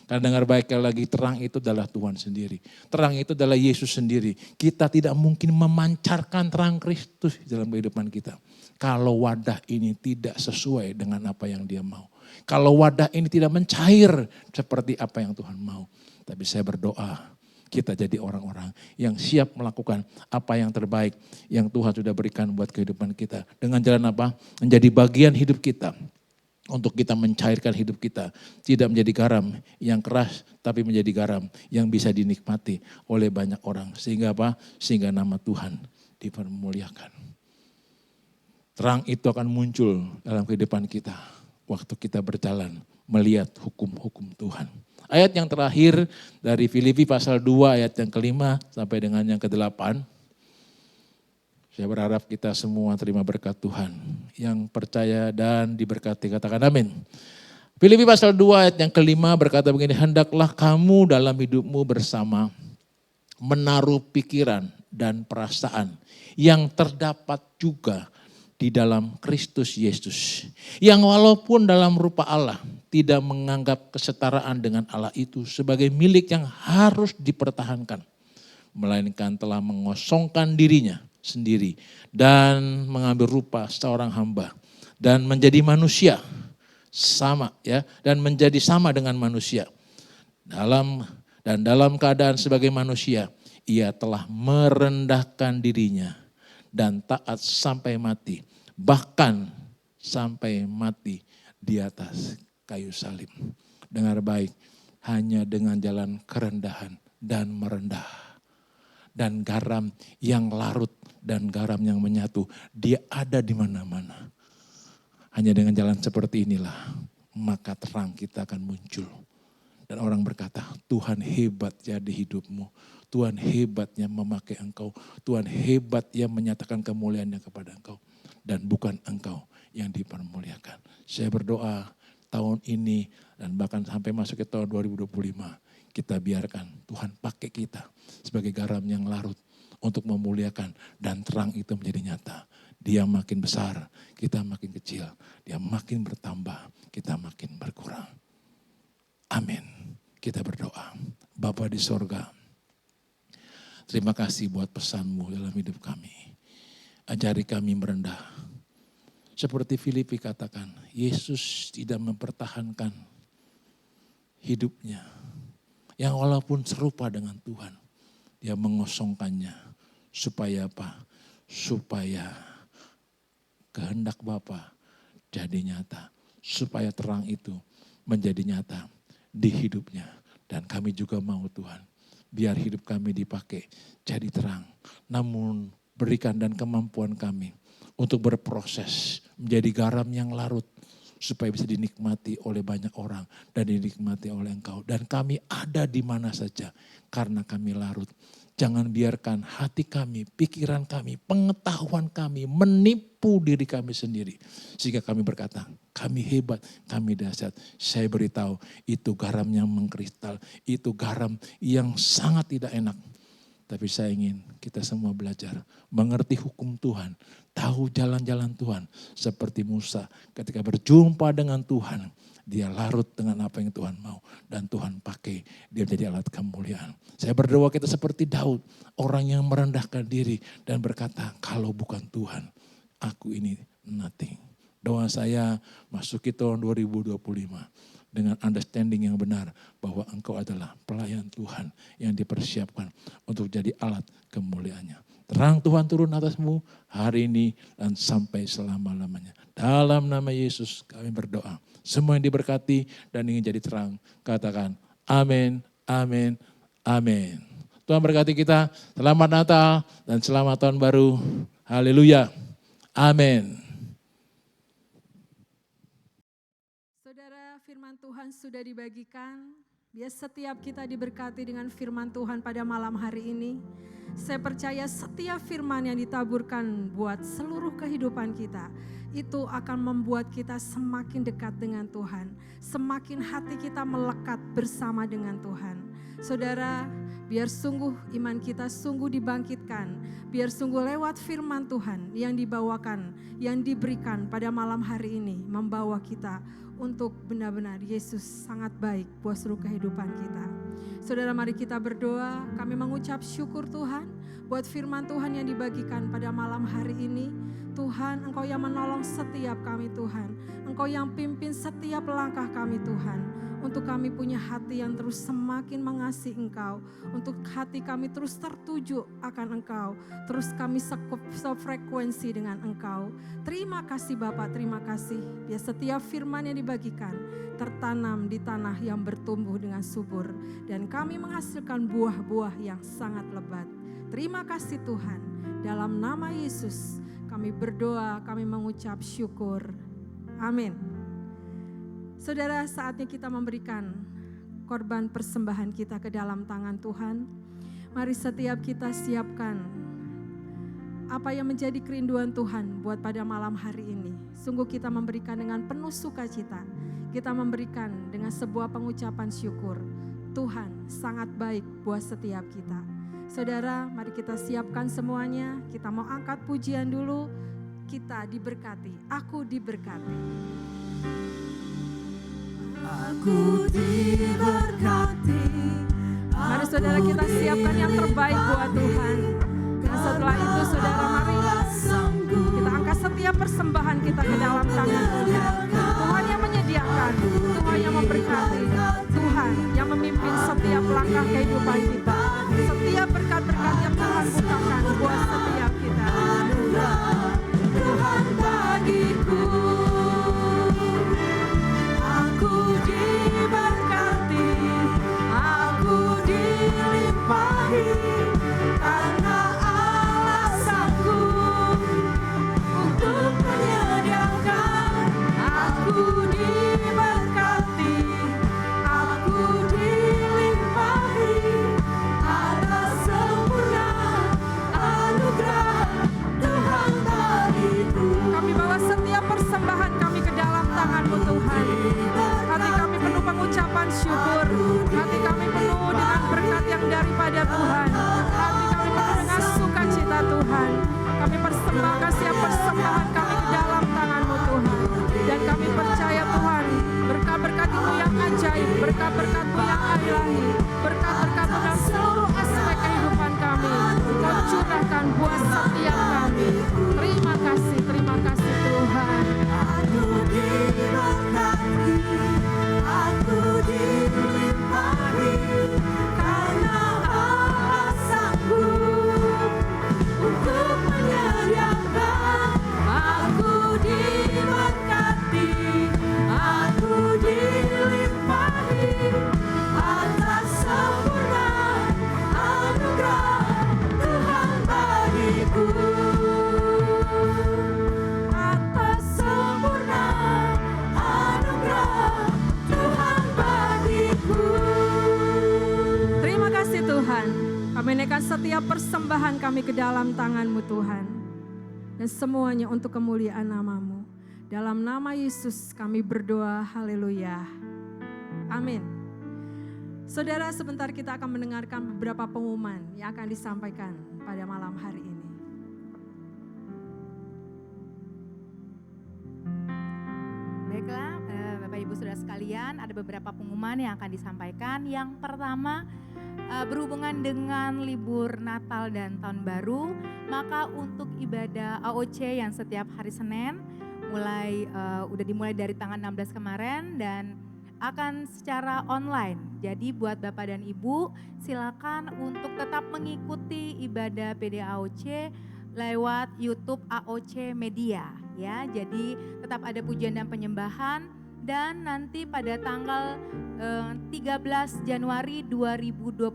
Karena dengar baik lagi, terang itu adalah Tuhan sendiri. Terang itu adalah Yesus sendiri. Kita tidak mungkin memancarkan terang Kristus dalam kehidupan kita. Kalau wadah ini tidak sesuai dengan apa yang Dia mau. Kalau wadah ini tidak mencair seperti apa yang Tuhan mau. Tapi saya berdoa, kita jadi orang-orang yang siap melakukan apa yang terbaik yang Tuhan sudah berikan buat kehidupan kita. Dengan jalan apa? Menjadi bagian hidup kita. Untuk kita mencairkan hidup kita. Tidak menjadi garam yang keras, tapi menjadi garam yang bisa dinikmati oleh banyak orang. Sehingga apa? Sehingga nama Tuhan dipermuliakan. Terang itu akan muncul dalam kehidupan kita. Waktu kita berjalan melihat hukum-hukum Tuhan. Ayat yang terakhir dari Filipi pasal 2 ayat yang kelima sampai dengan yang ke-8. Saya berharap kita semua terima berkat Tuhan. Yang percaya dan diberkati katakan amin. Filipi pasal 2 ayat yang kelima berkata begini, hendaklah kamu dalam hidupmu bersama menaruh pikiran dan perasaan yang terdapat juga di dalam Kristus Yesus. Yang walaupun dalam rupa Allah tidak menganggap kesetaraan dengan Allah itu sebagai milik yang harus dipertahankan. Melainkan telah mengosongkan dirinya sendiri dan mengambil rupa seorang hamba. Dan menjadi manusia sama ya, dan menjadi sama dengan manusia. Dalam keadaan sebagai manusia, ia telah merendahkan dirinya dan taat sampai mati. Bahkan sampai mati di atas kayu salib. Dengar baik, hanya dengan jalan kerendahan dan merendah. Dan garam yang larut dan garam yang menyatu, dia ada di mana-mana. Hanya dengan jalan seperti inilah, maka terang kita akan muncul. Dan orang berkata, Tuhan hebat ya di hidupmu. Tuhan hebatnya memakai engkau. Tuhan hebat yang menyatakan kemuliaannya kepada engkau. Dan bukan engkau yang dipermuliakan. Saya berdoa tahun ini dan bahkan sampai masuk ke tahun 2025. Kita biarkan Tuhan pakai kita sebagai garam yang larut untuk memuliakan dan terang itu menjadi nyata. Dia makin besar, kita makin kecil. Dia makin bertambah, kita makin berkurang. Amin. Kita berdoa. Bapa di sorga, terima kasih buat pesanmu dalam hidup kami. Ajari kami merendah. Seperti Filipi katakan, Yesus tidak mempertahankan hidupnya. Yang walaupun serupa dengan Tuhan, dia mengosongkannya. Supaya apa? Supaya kehendak Bapa jadi nyata. Supaya terang itu menjadi nyata di hidupnya. Dan kami juga mau Tuhan, biar hidup kami dipakai jadi terang. Namun berikan dan kemampuan kami untuk berproses menjadi garam yang larut. Supaya bisa dinikmati oleh banyak orang dan dinikmati oleh Engkau. Dan kami ada di mana saja karena kami larut. Jangan biarkan hati kami, pikiran kami, pengetahuan kami menipu diri kami sendiri. Sehingga kami berkata, kami hebat, kami dahsyat. Saya beritahu itu garam yang mengkristal, itu garam yang sangat tidak enak. Tapi saya ingin kita semua belajar mengerti hukum Tuhan, tahu jalan-jalan Tuhan. Seperti Musa ketika berjumpa dengan Tuhan, dia larut dengan apa yang Tuhan mau. Dan Tuhan pakai dia menjadi alat kemuliaan. Saya berdoa kita seperti Daud, orang yang merendahkan diri dan berkata, kalau bukan Tuhan, aku ini nothing. Doa saya masuki tahun 2025. Dengan understanding yang benar bahwa engkau adalah pelayan Tuhan yang dipersiapkan untuk jadi alat kemuliaannya. Terang Tuhan turun atasmu hari ini dan sampai selama-lamanya. Dalam nama Yesus kami berdoa. Semua yang diberkati dan ingin jadi terang, katakan amin, amin, amin. Tuhan berkati kita, selamat Natal dan selamat tahun baru. Haleluya, amin. Firman Tuhan sudah dibagikan, biar setiap kita diberkati dengan firman Tuhan pada malam hari ini. Saya percaya setiap firman yang ditaburkan buat seluruh kehidupan kita, itu akan membuat kita semakin dekat dengan Tuhan. Semakin hati kita melekat bersama dengan Tuhan. Saudara, biar sungguh iman kita sungguh dibangkitkan. Biar sungguh lewat firman Tuhan yang dibawakan, yang diberikan pada malam hari ini, membawa kita untuk benar-benar Yesus sangat baik buat seluruh kehidupan kita. Saudara, mari kita berdoa. Kami mengucap syukur Tuhan buat firman Tuhan yang dibagikan pada malam hari ini. Tuhan, Engkau yang menolong setiap kami Tuhan. Engkau yang pimpin setiap langkah kami Tuhan. Untuk kami punya hati yang terus semakin mengasihi Engkau. Untuk hati kami terus tertuju akan Engkau. Terus kami sefrekuensi dengan Engkau. Terima kasih Bapak, terima kasih. Biar setiap firman yang dibagikan tertanam di tanah yang bertumbuh dengan subur. Dan kami menghasilkan buah-buah yang sangat lebat. Terima kasih Tuhan. Dalam nama Yesus kami berdoa, kami mengucap syukur. Amin. Saudara, saatnya kita memberikan korban persembahan kita ke dalam tangan Tuhan. Mari setiap kita siapkan apa yang menjadi kerinduan Tuhan buat pada malam hari ini. Sungguh kita memberikan dengan penuh sukacita. Kita memberikan dengan sebuah pengucapan syukur. Tuhan sangat baik buat setiap kita. Saudara, mari kita siapkan semuanya. Kita mau angkat pujian dulu. Kita diberkati. Aku diberkati. Aku diberkati. Mari saudara kita siapkan yang terbaik buat Tuhan. Dan setelah itu saudara mari kita angkat setiap persembahan kita ke dalam tangan Tuhan. Tuhan yang menyediakan, Tuhan yang memberkati, Tuhan yang memimpin setiap langkah kehidupan kita. Setiap berkat-berkat yang Tuhan bukakan buat setiap kita. Tuhan bagiku, aku diberkati, aku dilimpahi, karena Allah sanggup untuk menyediakan. Aku diberkati, aku dilimpahi, ada sempurna anugerah Tuhan bagiku. Kami bawa setiap persembahan kami ke dalam tangan-Mu Tuhan. Hati kami penuh pengucapan syukur. Hati kami penuh dengan berkat yang daripada Tuhan. Hati kami penuh dengan sukacita Tuhan. Kami persembahkan setiap persembahan kami ke dalam tangan-Mu Tuhan. Dan kami percaya Tuhan, berkat-berkat-Mu yang ajaib, berkat-berkat-Mu yang ilahi, berkat-berkat-Mu dalam seluruh aspek kehidupan kami. Kau curahkan buat setiap kami. Terima kasih Tuhan. Aku diberkati, aku dilimpahi, karena Allah sanggup untuk menyediakan. Aku diberkati, aku dilimpahi, atas sempurna anugerah Tuhan bagiku. Atas sempurna anugerah Tuhan bagiku. Terima kasih Tuhan. Kami naikkan setiap persembahan kami ke dalam tangan-Mu Tuhan. Dan semuanya untuk kemuliaan nama-Mu. Dalam nama Yesus kami berdoa, haleluya. Amin. Saudara, sebentar kita akan mendengarkan beberapa pengumuman yang akan disampaikan pada malam hari ini. Baiklah, Bapak Ibu Saudara sekalian, ada beberapa pengumuman yang akan disampaikan. Yang pertama, berhubungan dengan libur Natal dan Tahun Baru, maka untuk ibadah AOC yang setiap hari Senin udah dimulai dari tanggal 16 kemarin dan akan secara online. Jadi buat Bapak dan Ibu, silakan untuk tetap mengikuti ibadah PDA AOC lewat YouTube AOC Media ya. Jadi tetap ada pujian dan penyembahan, dan nanti pada tanggal 13 Januari 2025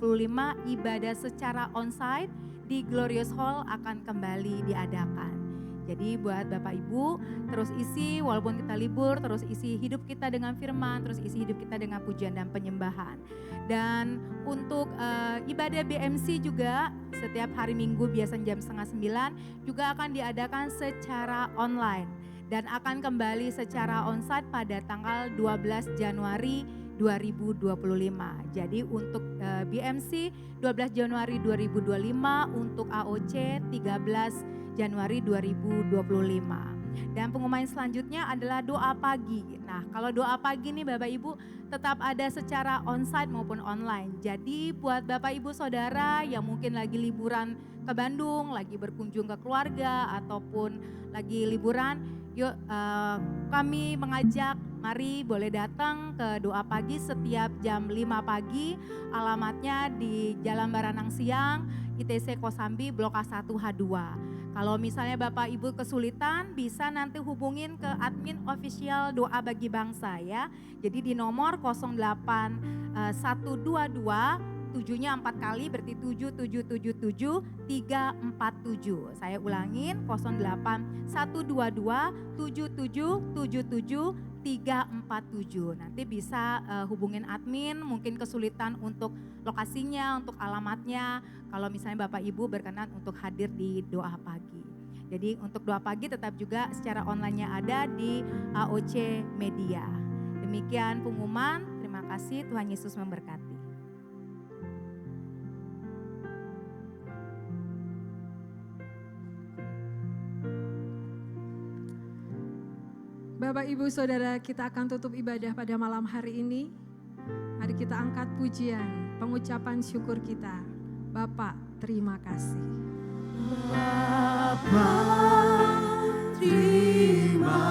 ibadah secara onsite di Glorious Hall akan kembali diadakan. Jadi buat Bapak Ibu, terus isi walaupun kita libur, terus isi hidup kita dengan firman, terus isi hidup kita dengan pujian dan penyembahan. Dan untuk ibadah BMC juga setiap hari Minggu biasanya jam 8:30 juga akan diadakan secara online. Dan akan kembali secara onsite pada tanggal 12 Januari 2025. Jadi untuk BMC 12 Januari 2025, untuk AOC 13 Januari 2025. Dan pengumuman selanjutnya adalah doa pagi. Nah, kalau doa pagi nih Bapak Ibu tetap ada secara onsite maupun online. Jadi buat Bapak Ibu Saudara yang mungkin lagi liburan ke Bandung, lagi berkunjung ke keluarga ataupun lagi liburan, yuk kami mengajak, mari boleh datang ke doa pagi setiap jam 5 pagi. Alamatnya di Jalan Baranang Siang, ITC Kosambi, Blok A1H2. Kalau misalnya Bapak Ibu kesulitan, bisa nanti hubungin ke admin official Doa Bagi Bangsa ya. Jadi di nomor 08 122 7-nya 4 kali berarti 7777 347. Saya ulangin 08 122 7777 347. Nanti bisa hubungin admin, mungkin kesulitan untuk lokasinya, untuk alamatnya. Kalau misalnya Bapak Ibu berkenan untuk hadir di doa pagi. Jadi untuk doa pagi tetap juga secara online-nya ada di AOC Media. Demikian pengumuman, terima kasih, Tuhan Yesus memberkati. Bapak, Ibu, Saudara, kita akan tutup ibadah pada malam hari ini. Mari kita angkat pujian, pengucapan syukur kita. Bapak, terima kasih. Bapa, terima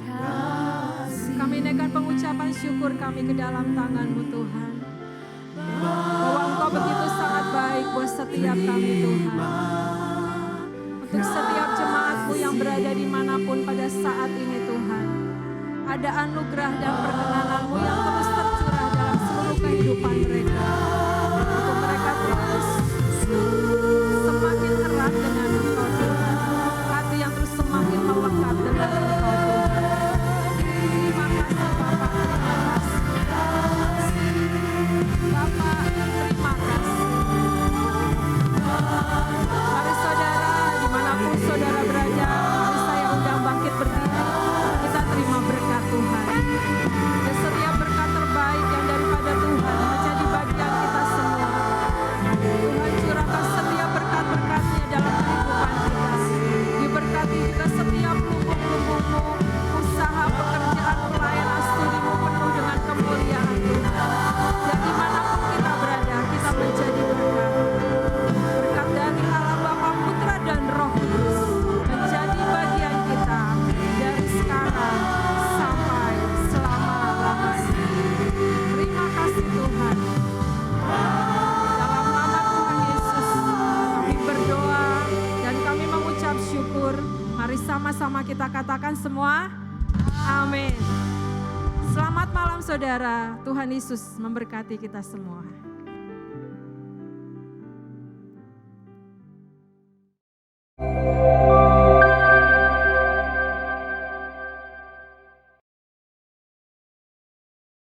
kasih. Kami naikkan pengucapan syukur kami ke dalam tangan-Mu Tuhan. Bahwa Engkau begitu sangat baik buat setiap kami Tuhan. Untuk setiap jemaat-Mu yang berada dimanapun pada saat ini Tuhan. Ada anugerah dan perkenanan-Mu yang terus tercurah dalam seluruh kehidupan mereka. Untuk mereka terus semakin erat dengan Engkau Tuhan. Hati yang terus semakin melekat dengan Engkau Tuhan. Terima kasih Bapak, terima kasih. Bapak, terima kasih. Mari saudara, dimanapun saudara berada, mari saya undang bangkit berdiri. Kita terima berkat Tuhan. Dan setiap berkat terbaik yang daripada Tuhan menjadi bagian kita semua. Tuhan curahkan setiap berkat-berkat-Nya dalam kehidupan kita. Diberkati juga setiap lubuk-lubuk-Mu, usaha, pekerjaan, pelayanan, studi-Mu penuh dengan kemuliaan Tuhan. Dan dimanapun kita berada, kita menjadi berkat. Berkat dari Allah Bapa, Putra, dan Roh Kudus menjadi bagian kita dari sekarang sampai selama-lamanya. Terima kasih Tuhan. Dalam nama Tuhan Yesus kami berdoa dan kami mengucap syukur. Mari sama-sama kita katakan semua, amin. Selamat malam saudara, Tuhan Yesus memberkati kita semua.